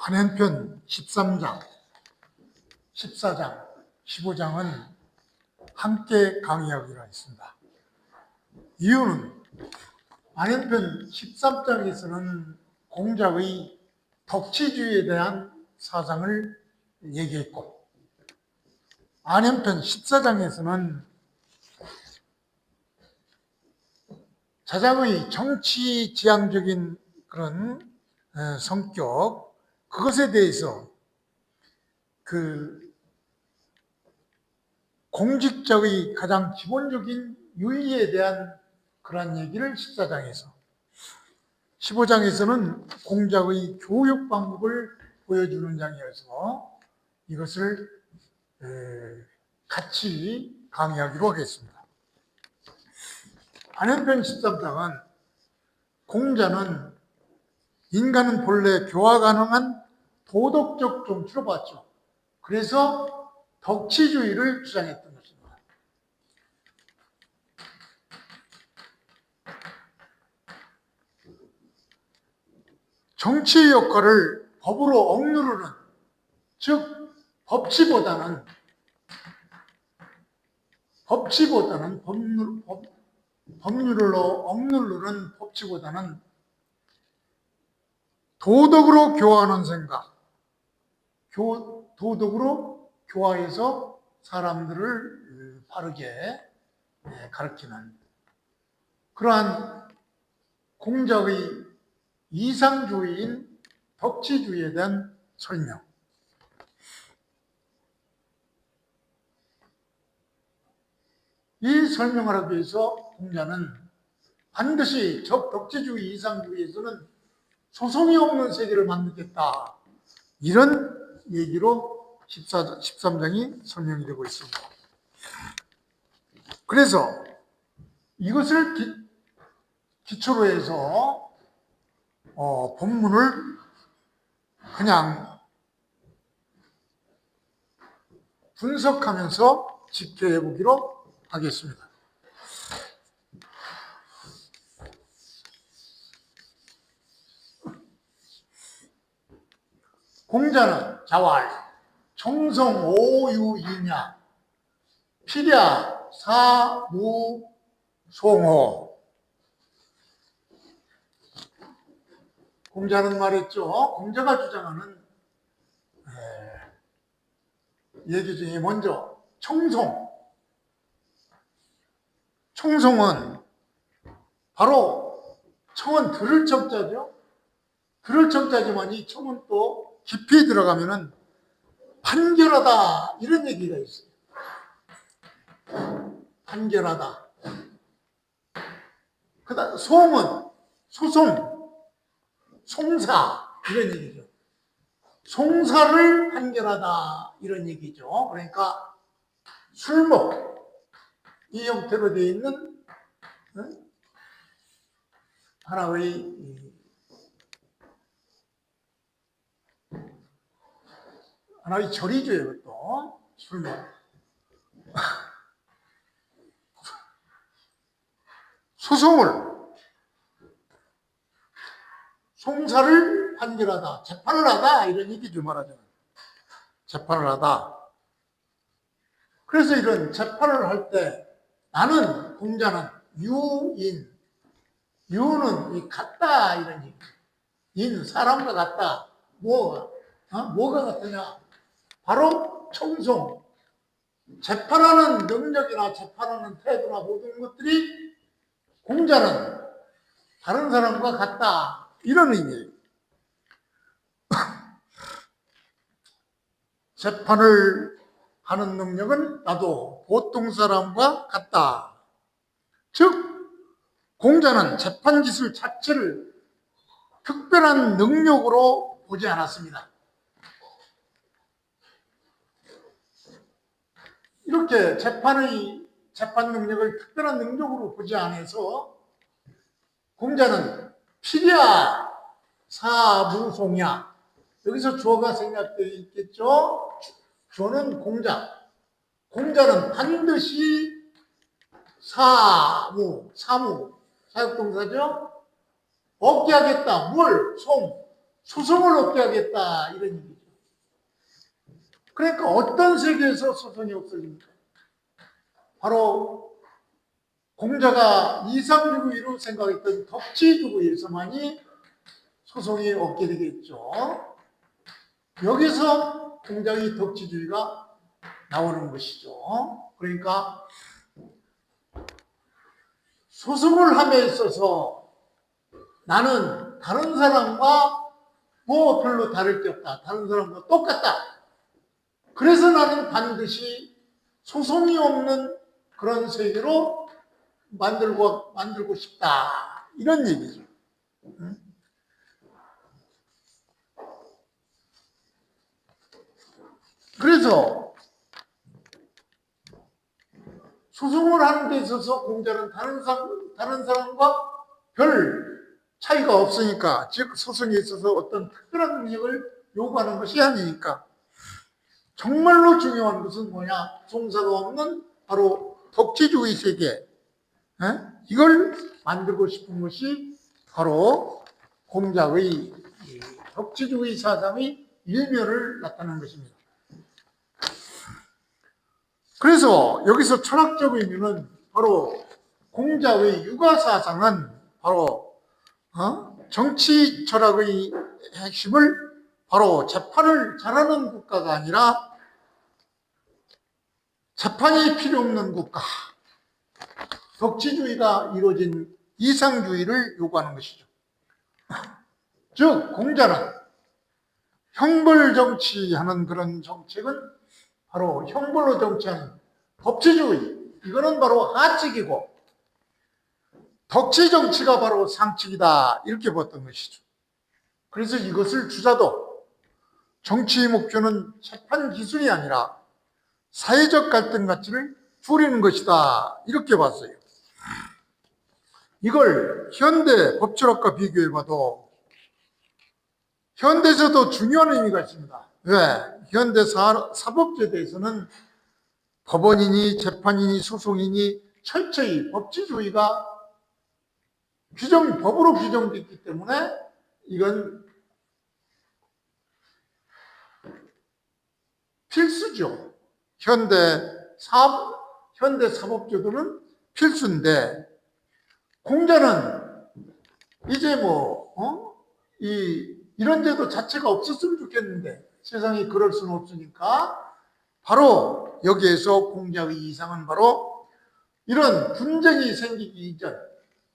한행편 13장, 14장, 15장은 함께 강의하기로 했습니다. 이유는 한행편 13장에서는 공자의 덕치주의에 대한 사상을 얘기했고, 한행편 14장에서는 자장의 정치지향적인 그런 성격, 그것에 대해서 공직자의 가장 기본적인 윤리에 대한 그런 얘기를 14장에서, 15장에서는 공자의 교육 방법을 보여주는 장이어서 이것을 같이 강의하기로 하겠습니다. 한행편 13장은 공자는 인간은 본래 교화 가능한 도덕적 정치로 봤죠. 그래서 덕치주의를 주장했던 것입니다. 정치의 역할을 법으로 억누르는, 즉 법치보다는 법률로 억누르는 법치보다는 도덕으로 교화하는 생각, 도덕으로 교화해서 사람들을 바르게 가르치는 그러한 공자의 이상주의인 덕치주의에 대한 설명. 이 설명을 하기 위해서 공자는 반드시 덕치주의, 이상주의에서는 소송이 없는 세계를 만들겠다, 이런 얘기로 13장이 설명이 되고 있습니다. 그래서 이것을 기초로 해서 본문을 그냥 분석하면서 집계해 보기로 하겠습니다. 공자는 자왈, 청성 오유이냐, 필야 사무송호. 공자는 말했죠. 공자가 주장하는 얘기 중에 먼저 청송. 청송은 바로 청은 들을 청자죠. 들을 청자지만 이 청은 또 깊이 들어가면은 판결하다, 이런 얘기가 있어요. 판결하다. 그다음 송은 소송, 송사, 이런 얘기죠. 송사를 판결하다, 이런 얘기죠. 그러니까 술목, 이 형태로 되어 있는 하나의 절이죠. 이것도 술목. 소송을, 송사를 판결하다, 재판을 하다, 이런 얘기죠. 말하자면 재판을 하다. 그래서 이런 재판을 할 때 나는, 공자는 유인, 유는 이 같다, 이런 얘기. 인, 사람과 같다. 뭐가 같으냐? 바로 청송. 재판하는 능력이나 재판하는 태도나 모든 것들이 공자는 다른 사람과 같다, 이런 의미예요. 재판을 하는 능력은 나도 보통 사람과 같다. 즉, 공자는 재판 기술 자체를 특별한 능력으로 보지 않았습니다. 이렇게 재판 능력을 특별한 능력으로 보지 않아서 공자는 필야 사무송야, 여기서 주어가 생략되어 있겠죠. 주어는 공자. 공자는 반드시 사무, 사역동사죠. 얻게 하겠다. 뭘? 송. 소송을 얻게 하겠다 이런 얘기죠. 그러니까 어떤 세계에서 소송이 없어집니까? 바로 공자가 이상주의로 생각했던 덕지주의에서만이 소송이 없게 되겠죠. 여기서 굉장히 덕지주의가 나오는 것이죠. 그러니까 소송을 함에 있어서 나는 다른 사람과 뭐 별로 다를 게 없다. 다른 사람과 똑같다. 그래서 나는 반드시 소송이 없는 그런 세계로 만들고 싶다. 이런 얘기죠. 그래서 소송을 하는 데 있어서 공자는 다른 사람과 별 차이가 없으니까, 즉 소송에 있어서 어떤 특별한 능력을 요구하는 것이 아니니까 정말로 중요한 것은 뭐냐? 송사가 없는 바로 덕지주의 세계, 이걸 만들고 싶은 것이 바로 공자의 덕지주의 사상의 일면을 나타내는 것입니다. 그래서 여기서 철학적 의미는 바로 공자의 육아사상은 바로 정치 철학의 핵심을 바로 재판을 잘하는 국가가 아니라 재판이 필요 없는 국가, 덕지주의가 이루어진 이상주의를 요구하는 것이죠. 즉 공자는 형벌 정치하는 그런 정책은 바로 형벌로 정치하는 법치주의, 이거는 바로 하측이고 덕지 정치가 바로 상측이다, 이렇게 봤던 것이죠. 그래서 이것을 주자도 정치의 목표는 재판 기술이 아니라 사회적 갈등 가치를 줄이는 것이다, 이렇게 봤어요. 이걸 현대 법철학과 비교해봐도 현대에서도 중요한 의미가 있습니다. 왜? 현대 사법제도에서는 법원이니 재판이니 소송이니 철저히 법치주의가 법으로 규정되어 있기 때문에 이건 필수죠. 현대 사법제도는 필수인데 공자는 이제 이런 제도 자체가 없었으면 좋겠는데 세상에 그럴 수는 없으니까 바로 여기에서 공자의 이상은 바로 이런 분쟁이 생기기 이전,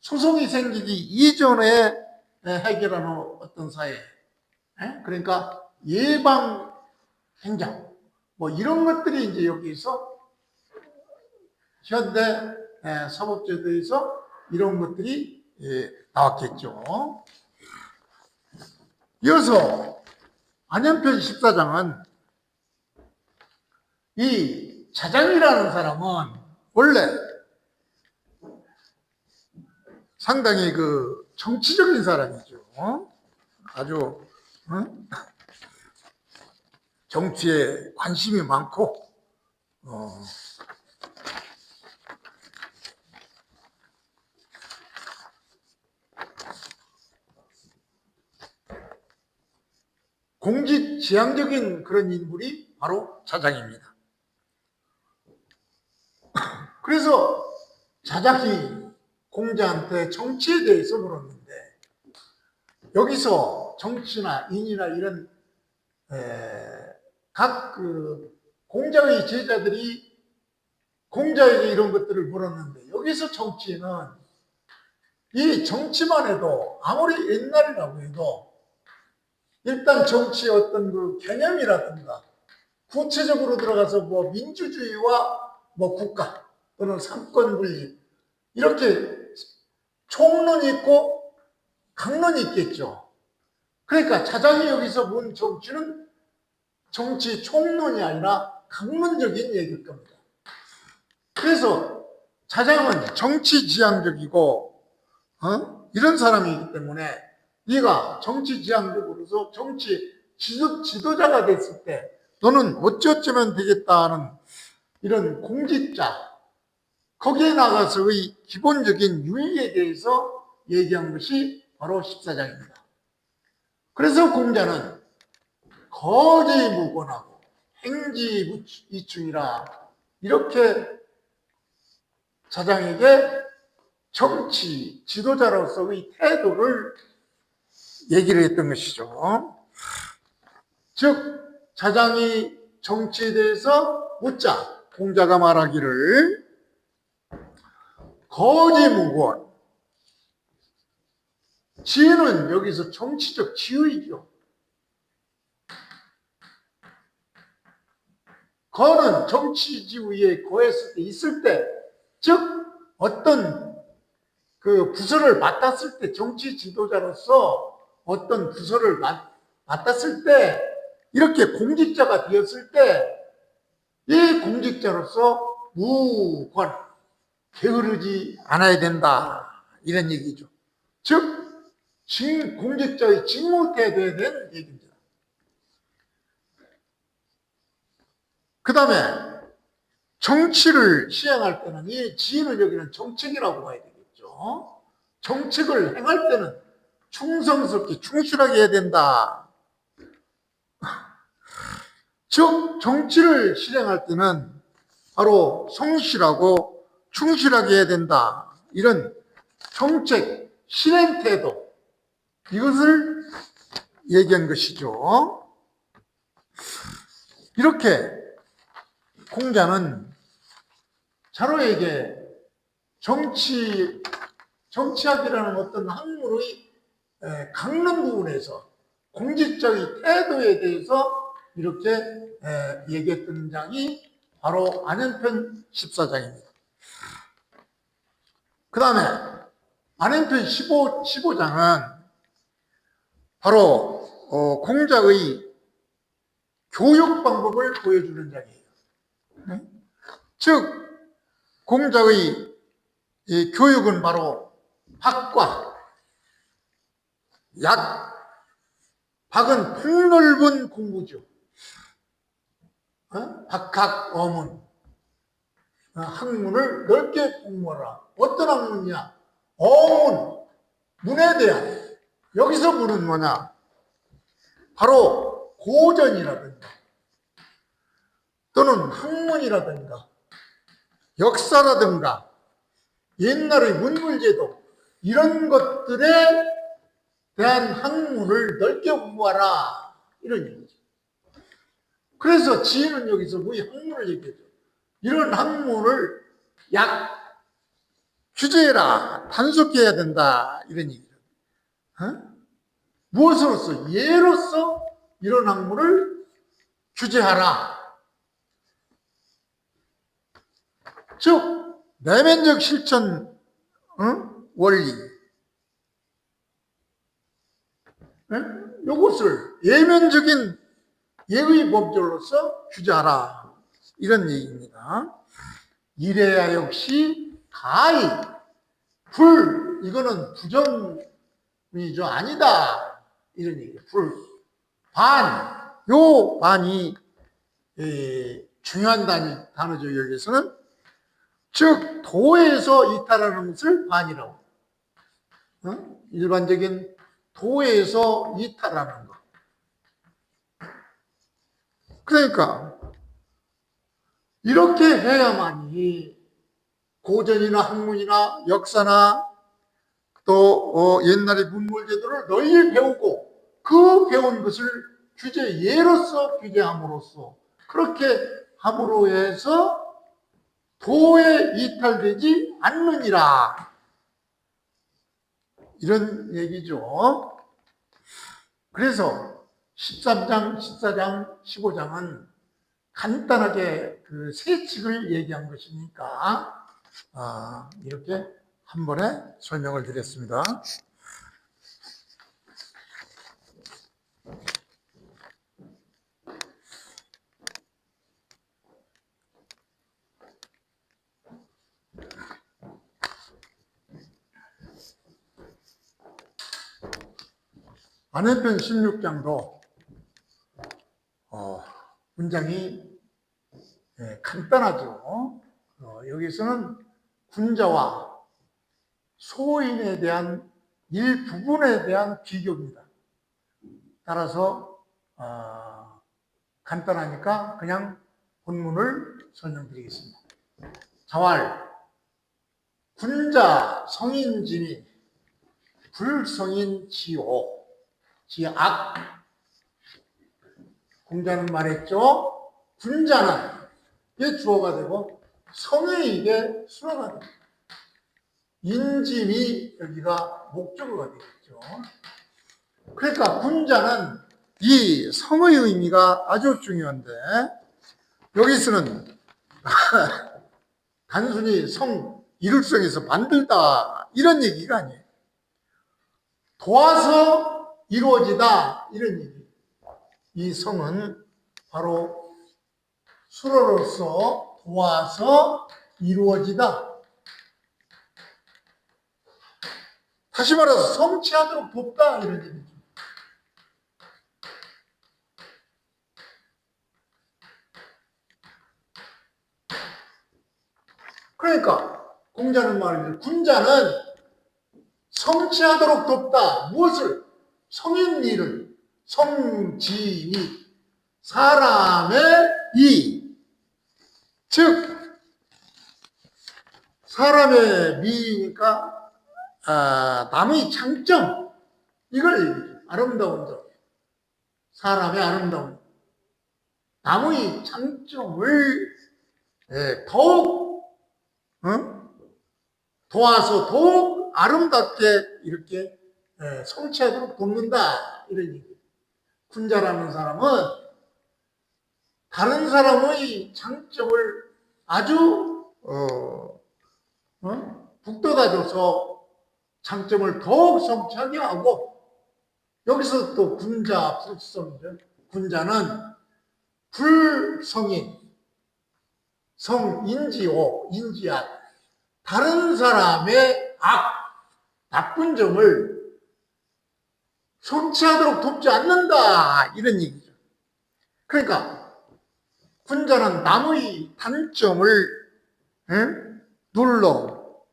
소송이 생기기 이전에 해결하는 어떤 사회, 그러니까 예방 행정, 이런 것들이 이제 여기서 현대 사법제도에서 이런 것들이 나왔겠죠. 이어서 안현편 14장은 이 자장이라는 사람은 원래 상당히 그 정치적인 사람이죠. 아주 정치에 관심이 많고 공직지향적인 그런 인물이 바로 자장입니다. 그래서 자장이 공자한테 정치에 대해서 물었는데 여기서 정치나 인이나 이런 각 공자의 제자들이 공자에게 이런 것들을 물었는데 여기서 정치는 이 정치만 해도 아무리 옛날이라고 해도 일단 정치의 어떤 그 개념이라든가 구체적으로 들어가서 민주주의와 국가 또는 삼권 분립 이렇게 총론이 있고 강론이 있겠죠. 그러니까 자장이 여기서 본 정치는 정치 총론이 아니라 강론적인 얘기일 겁니다. 그래서 자장은 정치지향적이고 이런 사람이기 때문에 네가 정치지향적으로서 정치 지도자가 됐을 때 너는 어찌어쩌면 되겠다는 이런 공직자, 거기에 나가서의 기본적인 윤리에 대해서 얘기한 것이 바로 14장입니다. 그래서 공자는 거지무권하고 행지이충이라 이렇게 자장에게 정치 지도자로서의 태도를 얘기를 했던 것이죠. 즉 자장이 정치에 대해서 묻자 공자가 말하기를 거지무권, 지혜는 여기서 정치적 지혜이죠. 거는 정치지위에 거했을 때 있을 때, 즉 어떤 그 부서를 맡았을 때, 정치 지도자로서 어떤 부서를 맡았을 때, 이렇게 공직자가 되었을 때 이 공직자로서 무권, 게으르지 않아야 된다 이런 얘기죠. 즉 공직자의 직무 태도에 대한 얘기입니다. 그 다음에 정치를 시행할 때는 이 지혜는 여기는 정책이라고 봐야 되겠죠. 정책을 행할 때는 충성스럽게 충실하게 해야 된다. 즉 정치를 실행할 때는 바로 성실하고 충실하게 해야 된다. 이런 정책 실행 태도, 이것을 얘기한 것이죠. 이렇게 공자는 자로에게 정치학이라는 어떤 학문의 강론 부분에서 공직자의 태도에 대해서 이렇게 얘기했던 장이 바로 안현편 14장입니다. 그 다음에 안현편 15장은 바로 공자의 교육 방법을 보여주는 장이에요. 즉 공자의 이 교육은 바로 학과, 박은 폭넓은 공부죠. 박학어문, 학문을 넓게 공부하라. 어떤 학문이냐? 어문, 문에 대한. 여기서 문은 뭐냐? 바로 고전이라든가 또는 학문이라든가 역사라든가 옛날의 문물제도, 이런 것들에 대한 학문을 넓게 공부하라 이런 얘기죠. 그래서 지혜는 여기서 거의 학문을 얘기하죠. 이런 학문을 규제해라, 단속해야 된다 이런 얘기죠. 무엇으로서? 예로서 이런 학문을 규제하라. 즉 내면적 실천 원리, 이것을 예면적인 예의 법절로서 규제하라 이런 얘기입니다. 이래야 역시 가히 불, 이거는 부정이죠. 아니다 이런 얘기예요. 불, 반, 요 반이 중요한 단어죠. 여기서는 즉 도에서 이탈하는 것을 반이라고. 일반적인 도에서 이탈하는 것. 그러니까 이렇게 해야만이 고전이나 학문이나 역사나 또 옛날의 문물제도를 널리 배우고 그 배운 것을 예로서 규제함으로써, 그렇게 함으로 해서 도에 이탈되지 않느니라 이런 얘기죠. 그래서 13장, 14장, 15장은 간단하게 그 세칙을 얘기한 것이니까 이렇게 한 번에 설명을 드렸습니다. 안현편 16장도 문장이 간단하죠. 여기서는 군자와 소인에 대한 일부분에 대한 비교입니다. 따라서 간단하니까 그냥 본문을 설명드리겠습니다. 자왈 군자 성인지미 불성인 지호 지악. 공자는 말했죠. 군자는 이게 주어가 되고 성이 이게 수어가 됩니다. 인짐이 여기가 목적어가 되겠죠. 그러니까 군자는 이 성의 의미가 아주 중요한데 여기서는 단순히 성 이룰성에서 만들다 이런 얘기가 아니에요. 도와서 이루어지다 이런 얘기. 이 성은 바로 수로로서 도와서 이루어지다. 다시 말해서 성취하도록 돕다 이런 얘기죠. 그러니까 공자는 말이죠. 군자는 성취하도록 돕다. 무엇을? 성인 일을. 성지미. 사람의 이. 즉 사람의 미니까 남의 장점. 이걸 얘기해요. 아름다운 점. 사람의 아름다운 점. 남의 장점을 더욱 도와서 더욱 아름답게 이렇게 성취하도록 돕는다 이런 얘기예요. 군자라는 사람은 다른 사람의 장점을 아주 북돋아줘서 장점을 더욱 성취하게 하고 여기서 또 군자 불성이죠. 군자는 불성인 성인지오 인지한 다른 사람의 나쁜 점을 성취하도록 돕지 않는다 이런 얘기죠. 그러니까 군자는 남의 단점을 눌러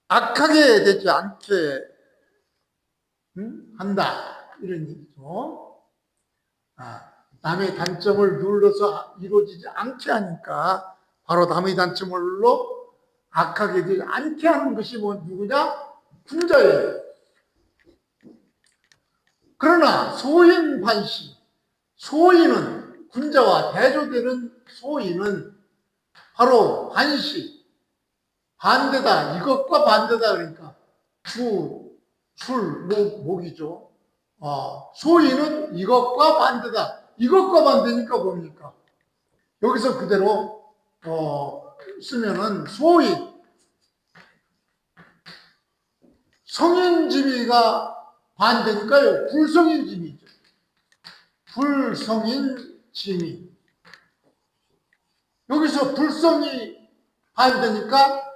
악하게 되지 않게 한다 이런 얘기죠. 남의 단점을 눌러서 이루어지지 않게 하니까 바로 남의 단점을 눌러 악하게 되지 않게 하는 것이 누구냐? 군자예요. 그러나 소인 반시, 소인은 군자와 대조되는 소인은 바로 반시, 반대다. 이것과 반대다. 그러니까 목이죠. 소인은 이것과 반대다. 이것과 반대니까 뭡니까? 여기서 그대로 쓰면은 소인 성인지미가 반대니까요. 불성인지미죠. 불성인지미. 여기서 불성이 반대니까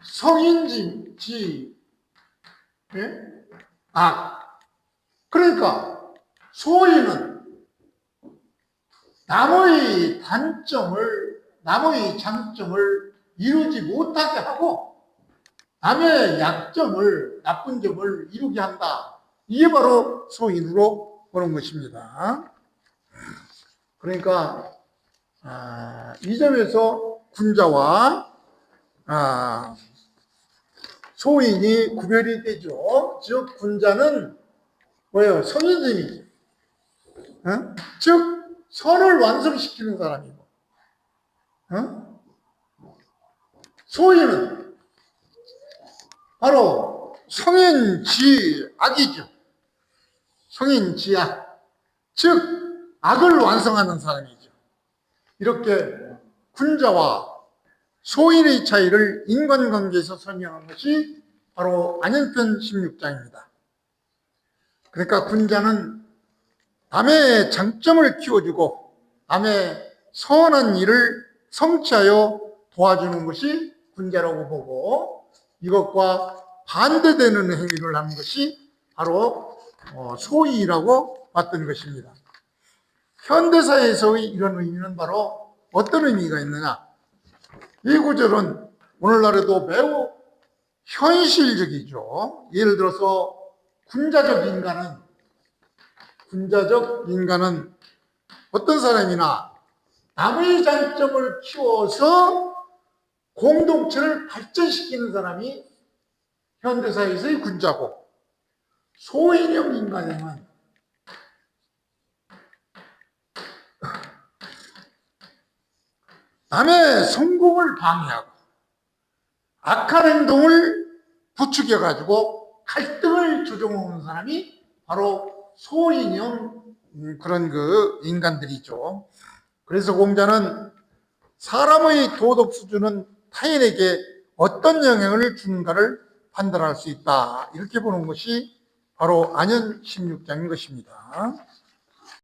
성인지 그러니까 소인은 남의 단점을 남의 장점을 이루지 못하게 하고 남의 약점을 나쁜 점을 이루게 한다. 이게 바로 소인으로 보는 것입니다. 그러니까 이 점에서 군자와 소인이 구별이 되죠. 즉 군자는 뭐예요? 성인짐이죠. 즉 선을 완성시키는 사람이고 소인은 바로 성인지악이죠. 성인지악. 즉 악을 완성하는 사람이죠. 이렇게 군자와 소인의 차이를 인간관계에서 설명한 것이 바로 안현편 16장입니다. 그러니까 군자는 남의 장점을 키워주고 남의 선한 일을 성취하여 도와주는 것이 군자라고 보고 이것과 반대되는 행위를 하는 것이 바로 소인이라고 봤던 것입니다. 현대사에서의 이런 의미는 바로 어떤 의미가 있느냐? 이 구절은 오늘날에도 매우 현실적이죠. 예를 들어서 군자적 인간은 어떤 사람이나 남의 장점을 키워서 공동체를 발전시키는 사람이 현대사회에서의 군자고, 소인형 인간은 남의 성공을 방해하고 악한 행동을 부추겨가지고 갈등을 조종하는 사람이 바로 소인형 그런 그 인간들이죠. 그래서 공자는 사람의 도덕 수준은 타인에게 어떤 영향을 주는가를 판단할 수 있다, 이렇게 보는 것이 바로 안현 16장인 것입니다.